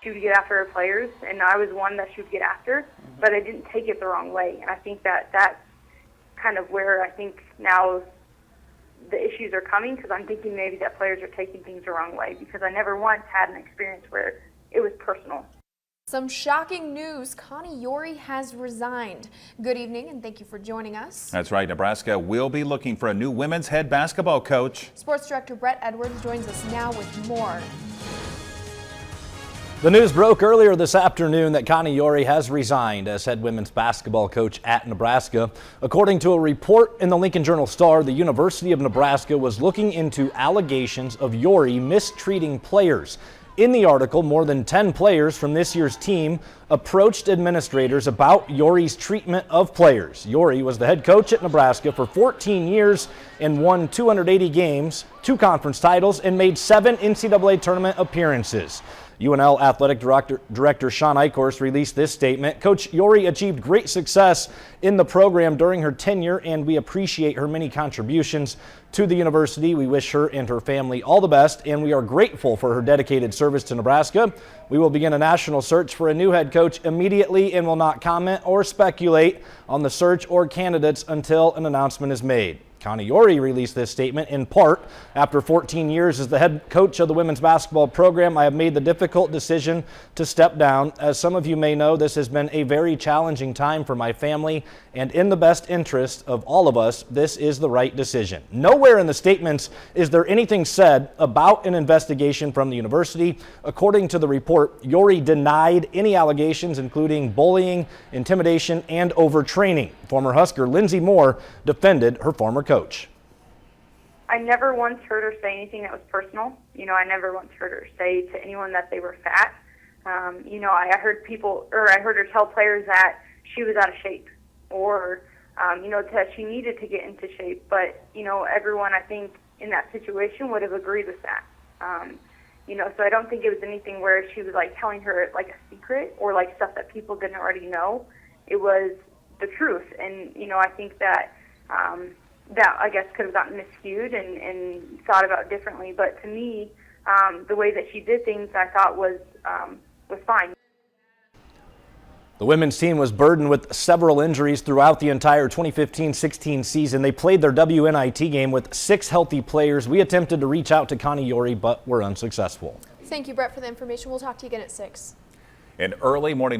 she would get after her players, and I was one that she would get after, but I didn't take it the wrong way. And I think that that's kind of where I think now the issues are coming, because I'm thinking maybe that players are taking things the wrong way, because I never once had an experience where it was personal. Some shocking news. Connie Yori has resigned. Good evening and thank you for joining us. That's right. Nebraska will be looking for a new women's head basketball coach. Sports Director Brett Edwards joins us now with more. The news broke earlier this afternoon that Connie Yori has resigned as head women's basketball coach at Nebraska. According to a report in the Lincoln Journal-Star, the University of Nebraska was looking into allegations of Yori mistreating players. In the article, more than 10 players from this year's team approached administrators about Yori's treatment of players. Yori was the head coach at Nebraska for 14 years and won 280 games, 2 conference titles, and made 7 NCAA tournament appearances. UNL Athletic Director Sean Eichhorst released this statement. Coach Yori achieved great success in the program during her tenure, and we appreciate her many contributions to the university. We wish her and her family all the best, and we are grateful for her dedicated service to Nebraska. We will begin a national search for a new head coach immediately and will not comment or speculate on the search or candidates until an announcement is made. Connie Yori released this statement in part after 14 years as the head coach of the women's basketball program. I have made the difficult decision to step down. As some of you may know, this has been a very challenging time for my family, and in the best interest of all of us, this is the right decision. Nowhere in the statements is there anything said about an investigation from the university. According to the report, Yori denied any allegations, including bullying, intimidation, and overtraining. Former Husker Lindsey Moore defended her former coach. I never once heard her say anything that was personal. I never once heard her say to anyone that they were fat. I heard her tell players that she was out of shape, or that she needed to get into shape. But everyone, I think, in that situation would have agreed with that. So I don't think it was anything where she was like telling her like a secret or like stuff that people didn't already know. It was the truth, and I think that that I guess could have gotten miscued and thought about differently. But to me, the way that she did things, I thought was fine. The women's team was burdened with several injuries throughout the entire 2015-16 season. They played their WNIT game with 6 healthy players. We attempted to reach out to Connie Yori, but were unsuccessful. Thank you, Brett, for the information. We'll talk to you again at 6. An early morning